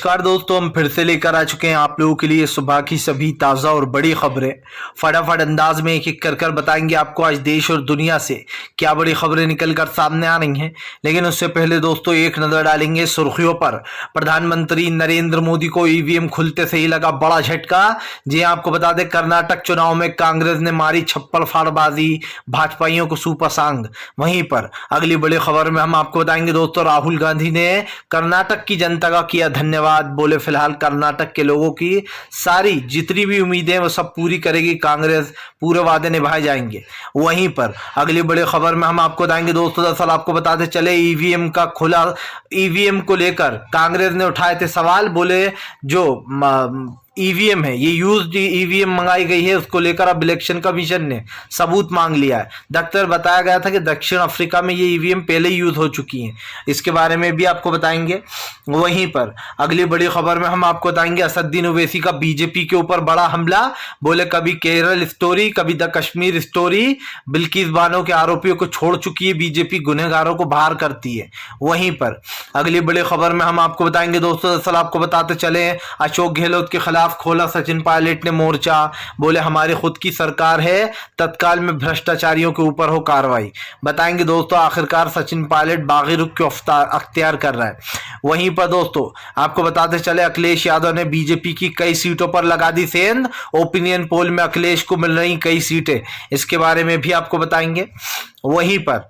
नमस्कार दोस्तों, हम फिर से लेकर आ चुके हैं आप लोगों के लिए सुबह की सभी ताज़ा और बड़ी खबरें। फटाफट अंदाज में एक एक कर बताएंगे आपको आज देश और दुनिया से क्या बड़ी खबरें निकल कर सामने आ रही हैं। लेकिन उससे पहले दोस्तों एक नज़र डालेंगे सुर्खियों पर। प्रधानमंत्री नरेंद्र मोदी को ईवीएम खुलते से ही लगा बड़ा झटका। जी आपको बता दें, कर्नाटक चुनाव में कांग्रेस ने मारी छप्पर फाड़बाजी, भाजपाइयों को सूपा सांग। वहीं पर अगली बड़ी खबर में हम आपको बताएंगे दोस्तों, राहुल गांधी ने कर्नाटक की जनता का किया धन्यवाद। बोले फिलहाल कर्नाटक के लोगों की सारी जितनी भी उम्मीदें वो सब पूरी करेगी कांग्रेस, पूरे वादे निभाए जाएंगे। वहीं पर अगली बड़ी खबर में हम आपको बताएंगे दोस्तों, दरअसल आपको बताते चले ईवीएम का खुला, ईवीएम को लेकर कांग्रेस ने उठाए थे सवाल। बोले जो ईवीएम है, ये यूज्ड ईवीएम मंगाई गई है, उसको लेकर अब इलेक्शन कमीशन ने सबूत मांग लिया है। दफ्तर बताया गया था कि दक्षिण अफ्रीका में ये ईवीएम पहले ही यूज हो चुकी हैं, इसके बारे में भी आपको बताएंगे। वहीं पर अगली बड़ी खबर में हम आपको बताएंगे, असदुद्दीन ओवैसी का बीजेपी के ऊपर बड़ा हमला। बोले कभी केरल स्टोरी, कभी द कश्मीर स्टोरी। बिल्किस बानो के आरोपियों को छोड़ चुकी है बीजेपी, गुनहगारों को बाहर करती है। वहीं पर अगली बड़ी खबर में हम आपको बताएंगे दोस्तों, दरअसल आपको बताते चले अशोक गहलोत के खिलाफ खोला सचिन पायलट ने मोर्चा। बोले हमारी खुद की सरकार है, तत्काल में भ्रष्टाचारियों के ऊपर हो कार्रवाई। बताएंगे दोस्तों आखिरकार सचिन पायलट बागी रुख क्यों अख्तियार कर रहा है। वहीं पर दोस्तों आपको बताते चले, अखिलेश यादव ने बीजेपी की कई सीटों पर लगा दी सेंध। ओपिनियन पोल में अखिलेश को मिल रही कई सीटें, इसके बारे में भी आपको बताएंगे। वहीं पर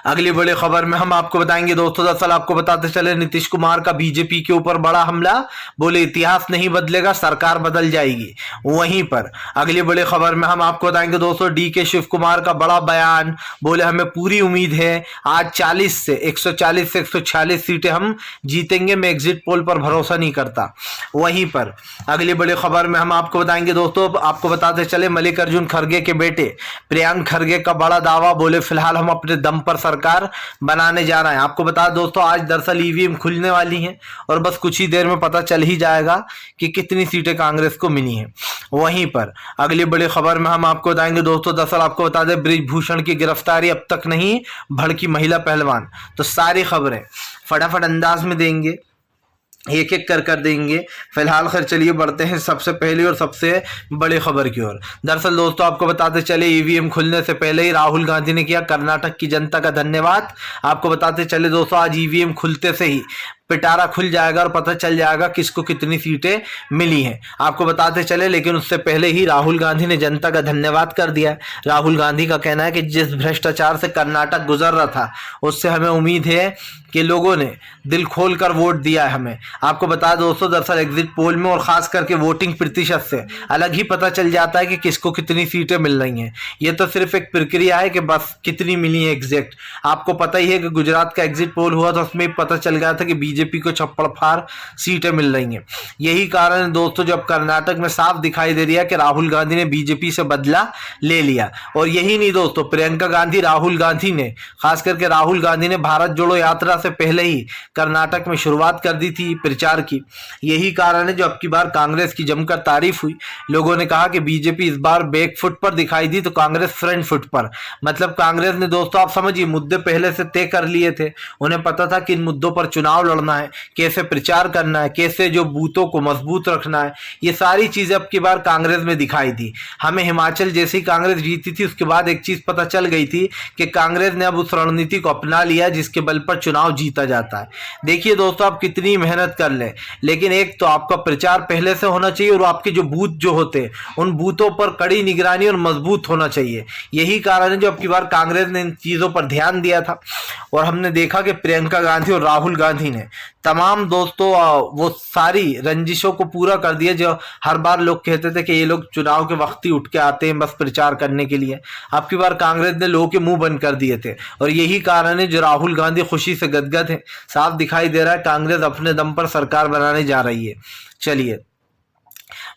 अगली बड़ी खबर में हम आपको बताएंगे दोस्तों, दरअसल आपको बताते चले नीतीश कुमार का बीजेपी के ऊपर बड़ा हमला। बोले इतिहास नहीं बदलेगा, सरकार बदल जाएगी। वहीं पर अगली बड़ी खबर में हम आपको बताएंगे दोस्तों, डीके शिव कुमार का बड़ा बयान। बोले हमें पूरी उम्मीद है आज 140 से 146 सीटें हम जीतेंगे, मैं एग्जिट पोल पर भरोसा नहीं करता। वहीं पर अगली बड़ी खबर में हम आपको बताएंगे दोस्तों, आपको बताते चले मल्लिकार्जुन खड़गे के बेटे प्रियंक खड़गे का बड़ा दावा। बोले फिलहाल हम अपने दम पर सरकार बनाने जा रहे हैं। आपको बता दोस्तों, आज दरअसल ईवीएम खुलने वाली हैं और बस कुछ ही देर में पता चल ही जाएगा कि कितनी सीटें कांग्रेस को मिली हैं। वहीं पर अगली बड़ी खबर में हम आपको बताएंगे दोस्तों, दरअसल आपको बता दें ब्रिजभूषण की गिरफ्तारी अब तक नहीं, भड़की महिला पहलवान। तो सारी खबरें फटाफट अंदाज में देंगे, एक एक कर देंगे। फिलहाल खैर चलिए बढ़ते हैं सबसे पहली और सबसे बड़ी खबर की ओर। दरअसल दोस्तों आपको बताते चले, ईवीएम खुलने से पहले ही राहुल गांधी ने किया कर्नाटक की जनता का धन्यवाद। आपको बताते चले दोस्तों, आज ईवीएम खुलते से ही पिटारा खुल जाएगा और पता चल जाएगा किसको कितनी सीटें मिली हैं। आपको बताते चले, लेकिन उससे पहले ही राहुल गांधी ने जनता का धन्यवाद कर दिया। राहुल गांधी का कहना है कि जिस भ्रष्टाचार से कर्नाटक गुजर रहा था, उससे हमें उम्मीद है कि लोगों ने दिल खोलकर वोट दिया है हमें। आपको बता दोस्तों, दरअसल एग्जिट पोल में और खास करके वोटिंग प्रतिशत से अलग ही पता चल जाता है कि किसको कितनी सीटें मिल रही हैं। ये तो सिर्फ एक प्रक्रिया है कि बस कितनी मिली है एग्जैक्ट। आपको पता ही है कि गुजरात का एग्जिट पोल हुआ था, उसमें पता चल गया था कि बीजेपी को छप्पड़ फाड़ सीटें मिल रही हैं। यही कारण है दोस्तों, जब कर्नाटक में साफ दिखाई दे रही है कि राहुल गांधी ने बीजेपी से बदला ले लिया। और यही नहीं दोस्तों, प्रियंका गांधी, राहुल गांधी ने, खास करके राहुल गांधी ने भारत जोड़ो यात्रा से पहले ही कर्नाटक में शुरुआत कर दी थी प्रचार की। यही कारण है जो अब की बार कांग्रेस की जमकर तारीफ हुई। लोगों ने कहा कि बीजेपी इस बार बैक फुट पर दिखाई दी तो कांग्रेस फ्रंट फुट पर। मतलब कांग्रेस ने दोस्तों, आप समझिए, मुद्दे पहले से तय कर लिए थे। उन्हें पता था कि इन मुद्दों पर चुनाव लड़ना है, कैसे प्रचार करना है, कैसे जो बूथों को मजबूत रखना है। ये सारी चीजें अब की बार कांग्रेस में दिखाई दी। हमें हिमाचल जैसे ही कांग्रेस जीती थी, उसके बाद एक चीज पता चल गई थी कि कांग्रेस ने अब उस रणनीति को अपना लिया जिसके बल पर चुनाव जीता जाता है। देखिए दोस्तों, आप कितनी मेहनत कर ले, लेकिन एक तो आपका प्रचार पहले से होना चाहिए और आपके जो बूथ जो होते हैं उन बूथों पर कड़ी निगरानी और मजबूत होना चाहिए। यही कारण है जो अब की बार कांग्रेस ने इन चीजों पर ध्यान दिया था। और हमने देखा कि प्रियंका गांधी और राहुल गांधी ने तमाम दोस्तों वो सारी रंजिशों को पूरा कर दिया जो हर बार लोग कहते थे कि ये लोग चुनाव के वक्त ही उठ के आते हैं बस प्रचार करने के लिए। अब की बार कांग्रेस ने लोगों के मुंह बंद कर दिए थे और यही कारण है जो राहुल गांधी खुशी से गदगद है। साफ दिखाई दे रहा है कांग्रेस अपने दम पर सरकार बनाने जा रही है। चलिए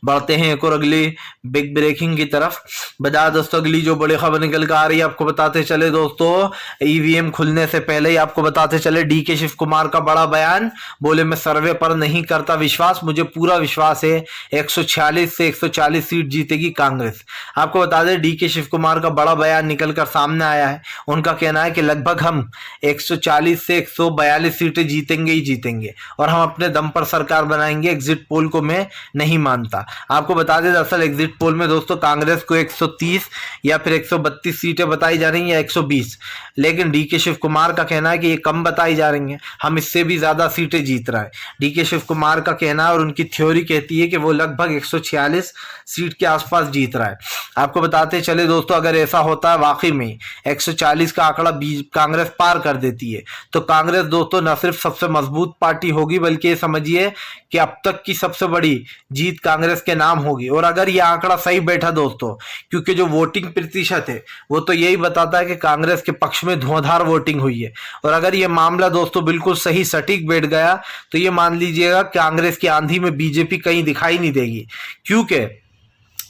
बढ़ते हैं एक और अगली बिग ब्रेकिंग की तरफ। बता दोस्तों अगली जो बड़ी खबर निकल कर आ रही है, आपको बताते चले दोस्तों, ईवीएम खुलने से पहले ही आपको बताते चले डीके शिव कुमार का बड़ा बयान। बोले मैं सर्वे पर नहीं करता विश्वास, मुझे पूरा विश्वास है 146 से 140 सीट जीतेगी कांग्रेस। आपको बता दें डीके शिव कुमार का बड़ा बयान निकलकर सामने आया है। उनका कहना है कि लगभग हम 140 से 142 सीटें जीतेंगे ही जीतेंगे और हम अपने दम पर सरकार बनाएंगे। एग्जिट पोल को मैं नहीं मानता। आपको बता दें दरअसल एग्जिट पोल में दोस्तों कांग्रेस को 130 या फिर 132 सीटें बताई जा रही हैं या 120, लेकिन डीके शिव कुमार का कहना है कि ये कम बताई जा रही हैं, हम इससे भी ज्यादा सीटें जीत रहा है। डीके शिव कुमार का कहना है और उनकी थ्योरी कहती है कि वो लगभग 146 सीट के आसपास जीत रहा है। आपको बताते चले दोस्तों अगर ऐसा होता है वाकई में 140 का आंकड़ा कांग्रेस पार कर देती है तो कांग्रेस दोस्तों न सिर्फ सबसे मजबूत पार्टी होगी बल्कि ये समझिए कि अब तक की सबसे बड़ी जीत कांग्रेस के नाम होगी। और अगर ये आंकड़ा सही बैठा दोस्तों, क्योंकि जो वोटिंग प्रतिशत है वो तो यही बताता है कि कांग्रेस के पक्ष में धुआंधार वोटिंग हुई है, और अगर ये मामला दोस्तों बिल्कुल सही सटीक बैठ गया तो ये मान लीजिएगा कांग्रेस की आंधी में बीजेपी कहीं दिखाई नहीं देगी। क्योंकि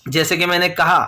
जैसे कि मैंने कहा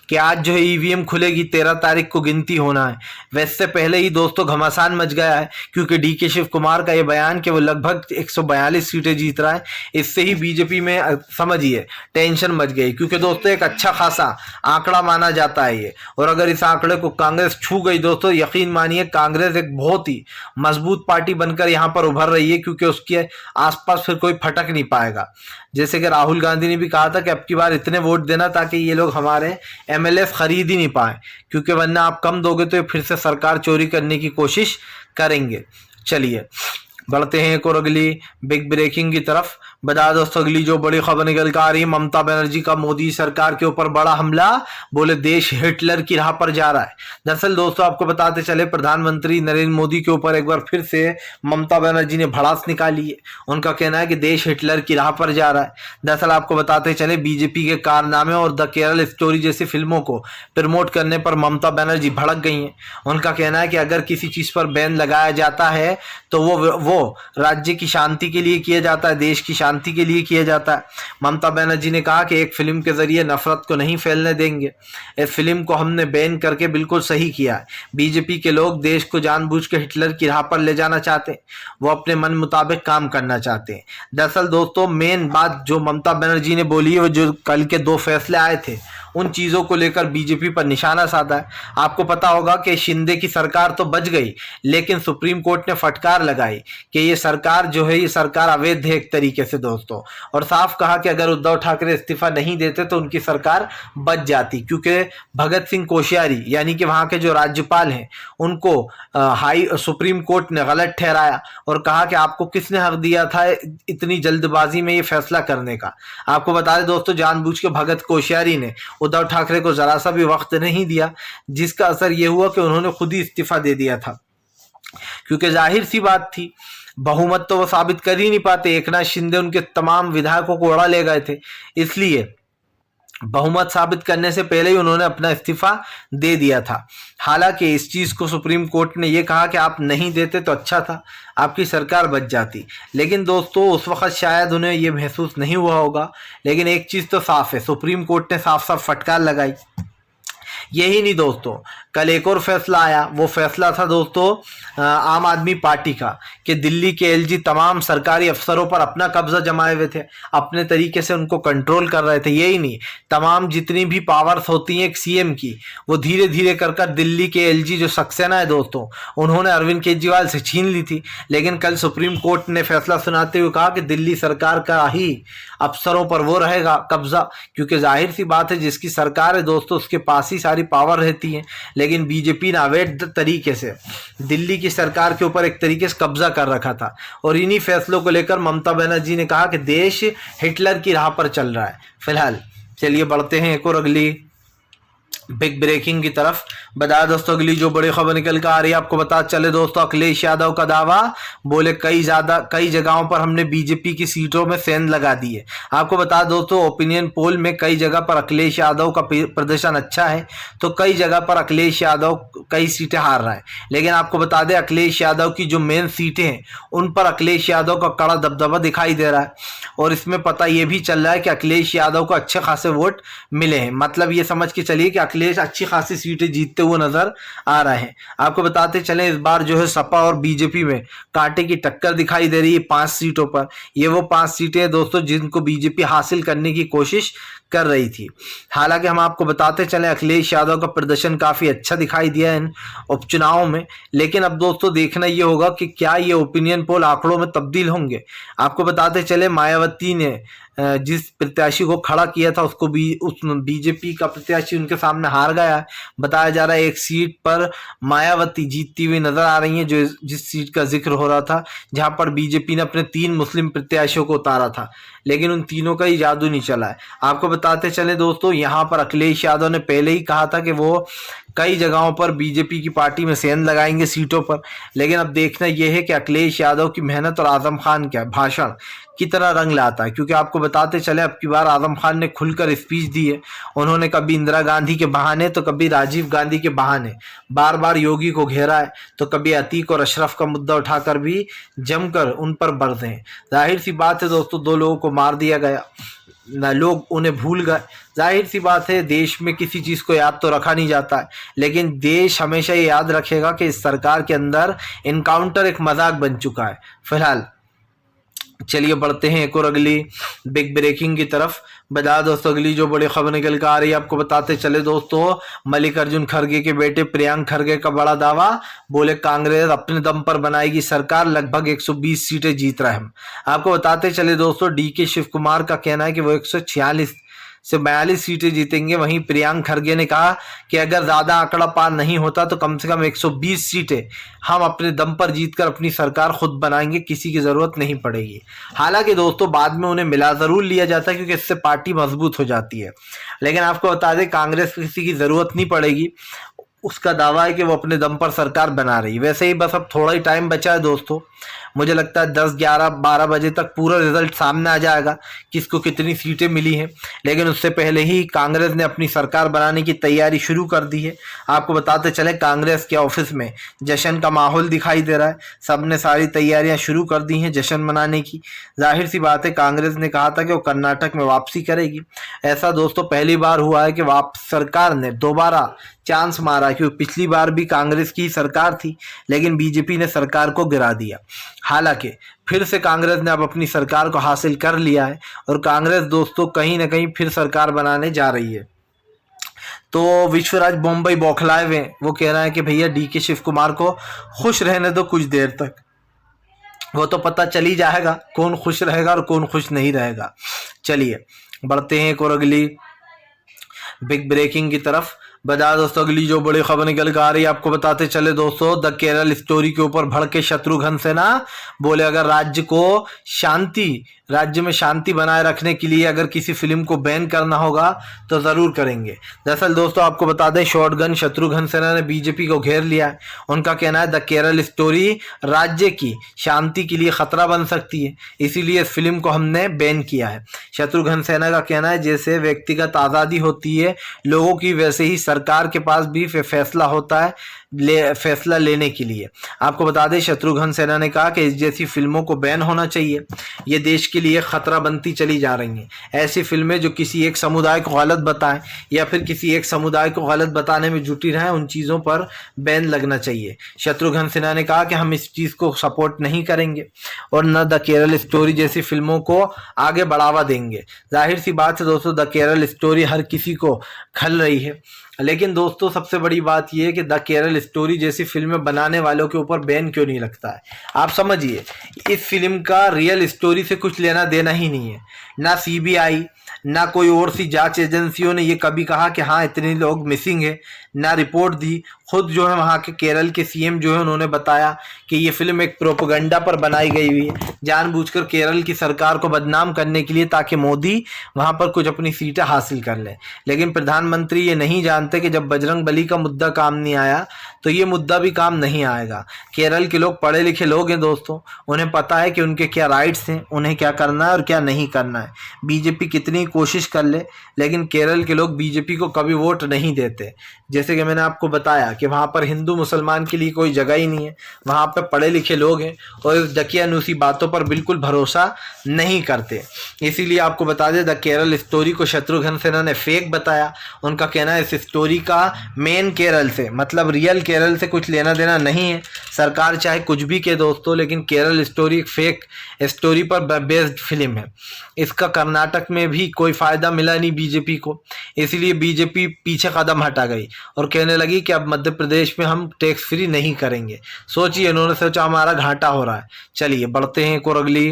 कि आज जो है ईवीएम खुलेगी, 13 तारीख को गिनती होना है। वैसे पहले ही दोस्तों घमासान मच गया है क्योंकि डीके शिव कुमार का ये बयान कि वो लगभग 142 सीटें जीत रहा है, इससे ही बीजेपी में समझिए टेंशन मच गई। क्योंकि दोस्तों एक अच्छा खासा आंकड़ा माना जाता है ये, और अगर इस आंकड़े को कांग्रेस छू गई दोस्तों, यकीन मानिए कांग्रेस एक बहुत ही मजबूत पार्टी बनकर यहाँ पर उभर रही है, क्योंकि उसके आसपास फिर कोई फटक नहीं पाएगा। जैसे कि राहुल गांधी ने भी कहा था कि अब की बार इतने वोट देना ताकि ये लोग हमारे एमएलए खरीद ही नहीं पाए, क्योंकि वरना आप कम दोगे तो ये फिर से सरकार चोरी करने की कोशिश करेंगे। चलिए बढ़ते हैं एक और अगली बिग ब्रेकिंग की तरफ। बता दोस्तों अगली जो बड़ी खबर निकल कर आ रही है, ममता बनर्जी का मोदी सरकार के ऊपर बड़ा हमला, बोले देश हिटलर की राह पर जा रहा है। दरअसल दोस्तों आपको बताते चले प्रधानमंत्री नरेंद्र मोदी के ऊपर एक बार फिर से ममता बनर्जी ने भड़ास निकाली है। उनका कहना है कि देश हिटलर की राह पर जा रहा है। दरअसल आपको बताते चले बीजेपी के कारनामे और द केरल स्टोरी जैसी फिल्मों को प्रमोट करने पर ममता बनर्जी भड़क गई हैं। उनका कहना है कि अगर किसी चीज पर बैन लगाया जाता है तो वो राज्य की शांति के लिए किया जाता है, देश की शांति के लिए किया जाता है। ममता बनर्जी ने कहा कि एक फिल्म के जरिए नफरत को नहीं फैलने देंगे। इस फिल्म को हमने बैन करके बिल्कुल सही किया है। बीजेपी के लोग देश को जानबूझ के हिटलर की राह पर ले जाना चाहते हैं, वो अपने मन मुताबिक काम करना चाहते हैं। दरअसल दोस्तों मेन बात जो ममता बनर्जी ने बोली है, वो जो कल के 2 फैसले आए थे उन चीज़ों को लेकर बीजेपी पर निशाना साधा है। आपको पता होगा कि शिंदे की सरकार तो बच गई, लेकिन सुप्रीम कोर्ट ने फटकार लगाई कि ये सरकार जो है ये सरकार अवैध है एक तरीके से दोस्तों, और साफ कहा कि अगर उद्धव ठाकरे इस्तीफा नहीं देते तो उनकी सरकार बच जाती। क्योंकि भगत सिंह कोश्यारी यानी कि वहाँ के जो राज्यपाल हैं उनको सुप्रीम कोर्ट ने गलत ठहराया और कहा कि आपको किसने हक दिया था इतनी जल्दबाजी में ये फैसला करने का। आपको बता दें दोस्तों जानबूझ के भगत कोश्यारी ने उद्धव ठाकरे को जरा सा भी वक्त नहीं दिया, जिसका असर यह हुआ कि उन्होंने खुद ही इस्तीफा दे दिया था। क्योंकि जाहिर सी बात थी बहुमत तो वो साबित कर ही नहीं पाते, एकनाथ शिंदे उनके तमाम विधायकों को उड़ा ले गए थे, इसलिए बहुमत साबित करने से पहले ही उन्होंने अपना इस्तीफा दे दिया था। हालांकि इस चीज को सुप्रीम कोर्ट ने यह कहा कि आप नहीं देते तो अच्छा था, आपकी सरकार बच जाती। लेकिन दोस्तों उस वक्त शायद उन्हें यह महसूस नहीं हुआ होगा, लेकिन एक चीज तो साफ है, सुप्रीम कोर्ट ने साफ साफ फटकार लगाई। यही नहीं दोस्तों, कल एक और फैसला आया। वो फैसला था दोस्तों आम आदमी पार्टी का कि दिल्ली के एलजी तमाम सरकारी अफसरों पर अपना कब्जा जमाए हुए थे, अपने तरीके से उनको कंट्रोल कर रहे थे। यही नहीं, तमाम जितनी भी पावर्स होती हैं एक सीएम की, वो धीरे धीरे कर कर दिल्ली के एलजी जो सक्सेना है दोस्तों, उन्होंने अरविंद केजरीवाल से छीन ली थी। लेकिन कल सुप्रीम कोर्ट ने फैसला सुनाते हुए कहा कि दिल्ली सरकार का ही अफसरों पर वो रहेगा कब्जा, क्योंकि जाहिर सी बात है जिसकी सरकार है दोस्तों उसके पास ही सारी पावर रहती है। लेकिन बीजेपी ने अवैध तरीके से दिल्ली की सरकार के ऊपर एक तरीके से कब्जा कर रखा था, और इन्हीं फैसलों को लेकर ममता बनर्जी ने कहा कि देश हिटलर की राह पर चल रहा है। फिलहाल चलिए बढ़ते हैं एक और अगली बिग ब्रेकिंग की तरफ बता दोस्तों, अगली जो बड़ी खबर निकल कर आ रही है आपको बता चले दोस्तों, अखिलेश यादव का दावा, बोले कई जगहों पर हमने बीजेपी की सीटों में सेंध लगा दी है। आपको बता दोस्तों, ओपिनियन पोल में कई जगह पर अखिलेश यादव का प्रदर्शन अच्छा है, तो कई जगह पर अखिलेश यादव कई सीटें हार रहा है। लेकिन आपको बता दें, अखिलेश यादव की जो मेन सीटें हैं उन पर अखिलेश यादव का कड़ा दबदबा दिखाई दे रहा है, और इसमें पता यह भी चल रहा है कि अखिलेश यादव को अच्छे खासे वोट मिले हैं। मतलब ये समझ के चलिए कि अखिलेश अच्छी खासी सीटें जीतते हुए नजर आ रहे हैं। आपको बताते चलें, इस बार जो है सपा और बीजेपी में कांटे की टक्कर दिखाई दे रही है 5 सीटों पर। ये वो 5 सीटें हैं दोस्तों जिनको बीजेपी हासिल करने की कोशिश कर रही थी। हालांकि हम आपको बताते चलें, अखिलेश यादव का प्रदर्शन काफी अच्छा दिखाई दिया इन उपचुनावों में। लेकिन अब दोस्तों देखना ये होगा कि क्या ये ओपिनियन पोल आंकड़ों में तब्दील होंगे। आपको बताते चले, मायावती ने जिस प्रत्याशी को खड़ा किया था उसको भी उस बीजेपी का प्रत्याशी उनके सामने हार गया है। बताया जा रहा है एक सीट पर मायावती जीतती हुई नजर आ रही है, जो जिस सीट का जिक्र हो रहा था, जहां पर बीजेपी ने अपने 3 मुस्लिम प्रत्याशियों को उतारा था, लेकिन उन तीनों का ही जादू नहीं चला है। आपको बताते चले दोस्तों, यहाँ पर अखिलेश यादव ने पहले ही कहा था कि वो कई जगहों पर बीजेपी की पार्टी में सेंध लगाएंगे सीटों पर। लेकिन अब देखना यह है कि अखिलेश यादव की मेहनत और आजम खान का भाषण कितना रंग लाता है, क्योंकि आपको बताते चले अब की बार आजम खान ने खुलकर स्पीच दी है। उन्होंने कभी इंदिरा गांधी के बहाने तो कभी राजीव गांधी के बहाने बार बार योगी को घेरा है, तो कभी अतीक और अशरफ का मुद्दा उठाकर भी जमकर उन पर बरसे हैं। जाहिर सी बात है दोस्तों, 2 लोगों को मार दिया गया ना, लोग उन्हें भूल गए। जाहिर सी बात है, देश में किसी चीज को याद तो रखा नहीं जाता है, लेकिन देश हमेशा ये याद रखेगा कि इस सरकार के अंदर इनकाउंटर एक मजाक बन चुका है। फिलहाल चलिए बढ़ते हैं एक और अगली बिग ब्रेकिंग की तरफ। बता दोस्तों, अगली जो बड़ी खबर निकल कर आ रही है आपको बताते चले दोस्तों, मल्लिकार्जुन खड़गे के बेटे प्रियांक खड़गे का बड़ा दावा, बोले कांग्रेस अपने दम पर बनाएगी सरकार, लगभग 120 सीटें जीत रहे हैं। आपको बताते चले दोस्तों, डीके शिव कुमार का कहना है कि वो 146 से 42 सीटें जीतेंगे। वहीं प्रियांक खड़गे ने कहा कि अगर ज्यादा आंकड़ा पार नहीं होता तो कम से कम 120 सीटें हम अपने दम पर जीतकर अपनी सरकार खुद बनाएंगे, किसी की जरूरत नहीं पड़ेगी। हालांकि दोस्तों बाद में उन्हें मिला जरूर लिया जाता है, क्योंकि इससे पार्टी मजबूत हो जाती है। लेकिन आपको बता दें, कांग्रेस को किसी की जरूरत नहीं पड़ेगी, उसका दावा है कि वो अपने दम पर सरकार बना रही है। वैसे ही बस अब थोड़ा ही टाइम बचा है दोस्तों, मुझे लगता है 10, 11, 12 बजे तक पूरा रिजल्ट सामने आ जाएगा किसको कितनी सीटें मिली हैं। लेकिन उससे पहले ही कांग्रेस ने अपनी सरकार बनाने की तैयारी शुरू कर दी है। आपको बताते चले, कांग्रेस के ऑफिस में जश्न का माहौल दिखाई दे रहा है, सबने सारी तैयारियां शुरू कर दी हैं जश्न मनाने की। जाहिर सी बात है, कांग्रेस ने कहा था कि वो कर्नाटक में वापसी करेगी। ऐसा दोस्तों पहली बार हुआ है कि सरकार ने दोबारा चांस मारा, क्योंकि पिछली बार भी कांग्रेस की सरकार थी, लेकिन बीजेपी ने सरकार को गिरा दिया। हालांकि फिर से कांग्रेस ने अब अपनी सरकार को हासिल कर लिया है, और कांग्रेस दोस्तों कहीं ना कहीं फिर सरकार बनाने जा रही है। तो विश्वराज बॉम्बई बौखलाए हुए, वो कह रहा है कि भैया डीके शिव कुमार को खुश रहने दो कुछ देर तक, वो तो पता चल ही जाएगा कौन खुश रहेगा और कौन खुश नहीं रहेगा। चलिए बढ़ते हैं एक और अगली बिग ब्रेकिंग की तरफ। बता दोस्तों, अगली जो बड़ी खबर निकल कर आ रही है आपको बताते चले दोस्तों, द केरल स्टोरी के ऊपर भड़के शत्रुघ्न सिन्हा, बोले अगर राज्य में शांति बनाए रखने के लिए अगर किसी फिल्म को बैन करना होगा तो जरूर करेंगे। दरअसल दोस्तों आपको बता दें, शॉटगन शत्रुघ्न सिन्हा ने बीजेपी को घेर लिया है। उनका कहना है द केरल स्टोरी राज्य की शांति के लिए खतरा बन सकती है, इसीलिए इस फिल्म को हमने बैन किया है। शत्रुघ्न सिन्हा का कहना है, जैसे व्यक्तिगत आज़ादी होती है लोगों की, वैसे ही सरकार के पास भी फैसला होता है फैसला लेने के लिए। आपको बता दें, शत्रुघ्न सिन्हा ने कहा कि इस जैसी फिल्मों को बैन होना चाहिए, ये देश के लिए खतरा बनती चली जा रही हैं। ऐसी फिल्में जो किसी एक समुदाय को गलत बताएं या फिर किसी एक समुदाय को गलत बताने में जुटी रहें, उन चीज़ों पर बैन लगना चाहिए। शत्रुघ्न सिन्हा ने कहा कि हम इस चीज़ को सपोर्ट नहीं करेंगे और न द केरल स्टोरी जैसी फिल्मों को आगे बढ़ावा देंगे। जाहिर सी बात है दोस्तों, द केरल स्टोरी हर किसी को खल रही है, लेकिन दोस्तों सबसे बड़ी बात यह है कि द केरल स्टोरी जैसी फिल्में बनाने वालों के ऊपर बैन क्यों नहीं लगता है। आप समझिए, इस फिल्म का रियल स्टोरी से कुछ लेना देना ही नहीं है। ना सीबीआई ना कोई और सी जांच एजेंसियों ने ये कभी कहा कि हाँ इतने लोग मिसिंग है, ना रिपोर्ट दी। खुद जो है वहाँ के केरल के सीएम जो है उन्होंने बताया कि ये फिल्म एक प्रोपेगेंडा पर बनाई गई हुई है, जानबूझकर केरल की सरकार को बदनाम करने के लिए, ताकि मोदी वहाँ पर कुछ अपनी सीटें हासिल कर लें। लेकिन प्रधानमंत्री ये नहीं जानते कि जब बजरंग बली का मुद्दा काम नहीं आया तो ये मुद्दा भी काम नहीं आएगा। केरल के लोग पढ़े लिखे लोग हैं दोस्तों, उन्हें पता है कि उनके क्या राइट्स हैं, उन्हें क्या करना है और क्या नहीं करना है। बीजेपी कितनी कोशिश कर ले, लेकिन केरल के लोग बीजेपी को कभी वोट नहीं देते। जैसे कि मैंने आपको बताया कि वहाँ पर हिंदू मुसलमान के लिए कोई जगह ही नहीं है, वहाँ पर पढ़े लिखे लोग हैं और इस दकियानूसी बातों पर बिल्कुल भरोसा नहीं करते। इसीलिए आपको बता दें, द केरल स्टोरी को शत्रुघ्न सिन्हा ने फेक बताया। उनका कहना है इस स्टोरी का मेन केरल से, मतलब रियल केरल से कुछ लेना देना नहीं है। सरकार चाहे कुछ भी कहे दोस्तों, लेकिन केरल स्टोरी एक फेक स्टोरी पर बेस्ड फिल्म है। इसका कर्नाटक में भी कोई फायदा मिला नहीं बीजेपी को, इसलिए बीजेपी पीछे कदम हटा गई और कहने लगी कि अब मध्य प्रदेश में हम टैक्स फ्री नहीं करेंगे। सोचिए, इन्होंने सोचा हमारा घाटा हो रहा है। चलिए बढ़ते हैं एक और अगली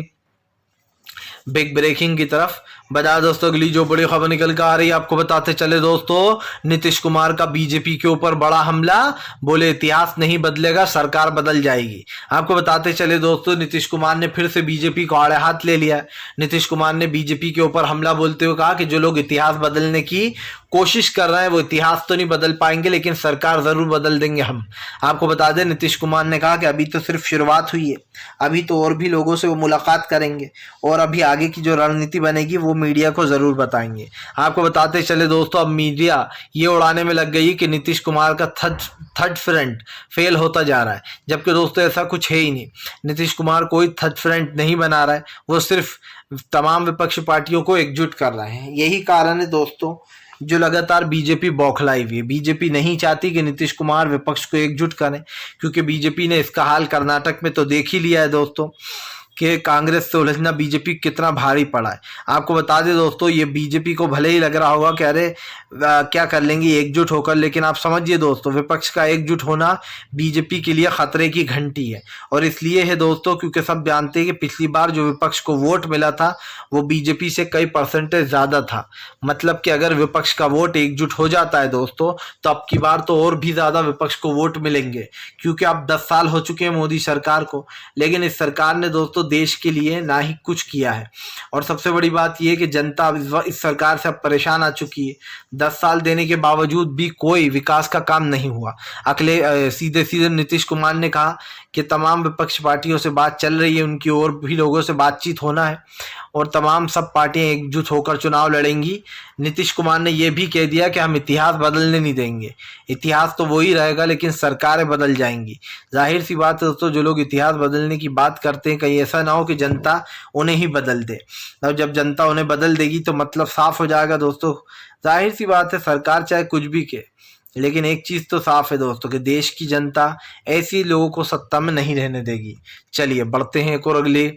बिग ब्रेकिंग की तरफ। बता दोस्तों, अगली जो बड़ी खबर निकल कर आ रही है आपको बताते चले दोस्तों, नीतीश कुमार का बीजेपी के ऊपर बड़ा हमला। बोले इतिहास नहीं बदलेगा, सरकार बदल जाएगी। आपको बताते चले दोस्तों, नीतीश कुमार ने फिर से बीजेपी को आड़े हाथ ले लिया है। नीतीश कुमार ने बीजेपी के ऊपर हमला बोलते हुए कहा कि जो लोग इतिहास बदलने की कोशिश कर रहे हैं वो इतिहास तो नहीं बदल पाएंगे, लेकिन सरकार जरूर बदल देंगे हम। आपको बता दें, नीतीश कुमार ने कहा कि अभी तो सिर्फ शुरुआत हुई है, अभी तो और भी लोगों से वो मुलाकात करेंगे और अभी आगे की जो रणनीति बनेगी वो मीडिया को जरूर बताएंगे। आपको बताते चले दोस्तों, अब मीडिया ये उड़ाने में लग गई कि नीतीश कुमार का थर्ड फ्रंट फेल होता जा रहा है, जबकि दोस्तों ऐसा कुछ है ही नहीं। नीतीश कुमार कोई थर्ड फ्रंट नहीं बना रहा है, वो सिर्फ तमाम विपक्षी पार्टियों को एकजुट कर रहे हैं। यही कारण है दोस्तों जो लगातार बीजेपी बौखलाई हुई है। बीजेपी नहीं चाहती कि नीतीश कुमार विपक्ष को एकजुट करें, क्योंकि बीजेपी ने इसका हाल कर्नाटक में तो देख ही लिया है दोस्तों कि कांग्रेस से उलझना बीजेपी कितना भारी पड़ा है। आपको बता दें दोस्तों, ये बीजेपी को भले ही लग रहा होगा कि अरे क्या कर लेंगे एकजुट होकर, लेकिन आप समझिए दोस्तों, विपक्ष का एकजुट होना बीजेपी के लिए खतरे की घंटी है। और इसलिए है दोस्तों क्योंकि सब जानते हैं कि पिछली बार जो विपक्ष को वोट मिला था वो बीजेपी से कई परसेंटेज ज़्यादा था। मतलब कि अगर विपक्ष का वोट एकजुट हो जाता है दोस्तों, तो अब की बार तो और भी ज़्यादा विपक्ष को वोट मिलेंगे, क्योंकि अब 10 साल हो चुके हैं मोदी सरकार को, लेकिन इस सरकार ने दोस्तों देश के लिए ना ही कुछ किया है। और सबसे बड़ी बात यह है कि जनता इस सरकार से अब परेशान आ चुकी है। 10 साल देने के बावजूद भी कोई विकास का काम नहीं हुआ। सीधे सीधे नीतीश कुमार ने कहा कि तमाम विपक्ष पार्टियों से बात चल रही है, उनकी और भी लोगों से बातचीत होना है और तमाम सब पार्टियां एकजुट होकर चुनाव लड़ेंगी। नीतीश कुमार ने यह भी कह दिया कि हम इतिहास बदलने नहीं देंगे, इतिहास तो वही रहेगा लेकिन सरकारें बदल जाएंगी। जाहिर सी बात है दोस्तों, जो लोग इतिहास बदलने की बात करते हैं, कहीं ऐसा ना हो कि जनता उन्हें ही बदल दे। और जब जनता उन्हें बदल देगी तो मतलब साफ हो जाएगा दोस्तों। जाहिर सी बात है, सरकार चाहे कुछ भी कहे, लेकिन एक चीज तो साफ है दोस्तों कि देश की जनता ऐसी लोगों को सत्ता में नहीं रहने देगी। चलिए बढ़ते हैं एक और अगली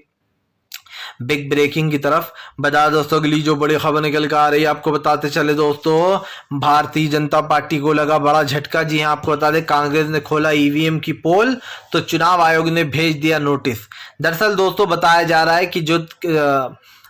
बिग ब्रेकिंग की तरफ। बता दोस्तों, अगली जो बड़ी खबर निकल कर आ रही है आपको बताते चले दोस्तों, भारतीय जनता पार्टी को लगा बड़ा झटका। जी हां, आपको बता दें, कांग्रेस ने खोला ईवीएम की पोल तो चुनाव आयोग ने भेज दिया नोटिस। दरअसल दोस्तों बताया जा रहा है कि जो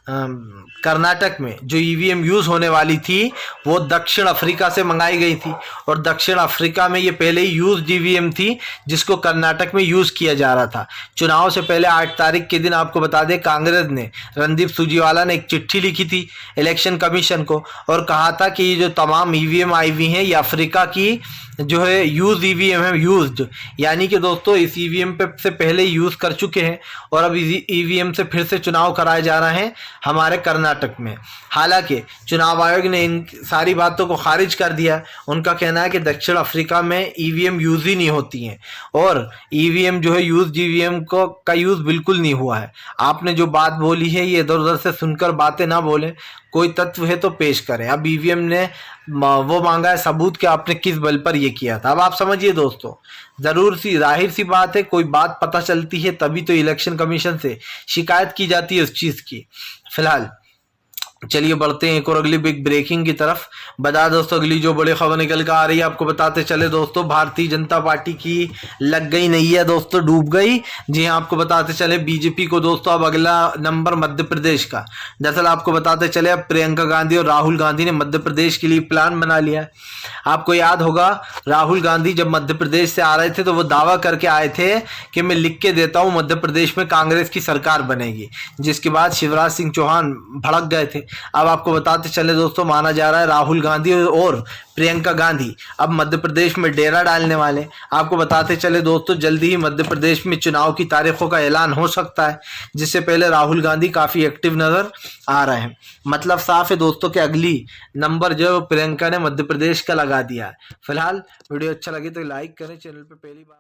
कर्नाटक में जो ईवीएम यूज होने वाली थी वो दक्षिण अफ्रीका से मंगाई गई थी, और दक्षिण अफ्रीका में ये पहले ही यूज ईवीएम थी जिसको कर्नाटक में यूज किया जा रहा था। चुनाव से पहले 8 तारीख के दिन आपको बता दें, कांग्रेस ने, रणदीप सुरजेवाला ने एक चिट्ठी लिखी थी इलेक्शन कमीशन को और कहा था कि ये जो तमाम ईवीएम आई हुई हैं ये अफ्रीका की जो है यूज ईवीएम है, यूज्ड, यानी कि दोस्तों इस ईवीएम पे से पहले यूज कर चुके हैं और अब ईवीएम से फिर से चुनाव कराए जा रहे हैं हमारे कर्नाटक में। हालांकि चुनाव आयोग ने इन सारी बातों को खारिज कर दिया। उनका कहना है कि दक्षिण अफ्रीका में ईवीएम यूज ही नहीं होती हैं और ईवीएम जो है यूज ईवीएम का यूज बिल्कुल नहीं हुआ है। आपने जो बात बोली है ये इधर उधर से सुनकर बातें ना बोलें, कोई तत्व है तो पेश करें। अब ईवीएम ने वो मांगा है सबूत कि आपने किस बल पर ये किया था। अब आप समझिए दोस्तों, जाहिर सी बात है, कोई बात पता चलती है तभी तो इलेक्शन कमीशन से शिकायत की जाती है उस चीज की। फिलहाल चलिए बढ़ते हैं एक और अगली बिग ब्रेकिंग की तरफ। बता दोस्तों अगली जो बड़ी खबर निकल कर आ रही है आपको बताते चले दोस्तों, भारतीय जनता पार्टी की लग गई नैया दोस्तों, डूब गई। जी हाँ, आपको बताते चले बीजेपी को दोस्तों अब अगला नंबर मध्य प्रदेश का। दरअसल आपको बताते चले अब प्रियंका गांधी और राहुल गांधी ने मध्य प्रदेश के लिए प्लान बना लिया है। आपको याद होगा राहुल गांधी जब मध्य प्रदेश से आ रहे थे तो वो दावा करके आए थे कि मैं लिख के देता हूं मध्य प्रदेश में कांग्रेस की सरकार बनेगी, जिसके बाद शिवराज सिंह चौहान भड़क गए थे। अब आपको बताते चले दोस्तों, माना जा रहा है राहुल गांधी और प्रियंका गांधी अब मध्य प्रदेश में डेरा डालने वाले। आपको बताते चले दोस्तों, जल्दी ही मध्य प्रदेश में चुनाव की तारीखों का ऐलान हो सकता है, जिससे पहले राहुल गांधी काफी एक्टिव नजर आ रहे हैं। मतलब साफ है दोस्तों कि अगली नंबर जो प्रियंका ने मध्य प्रदेश का लगा दिया है। फिलहाल वीडियो अच्छा लगे तो लाइक करें, चैनल पर पहली बार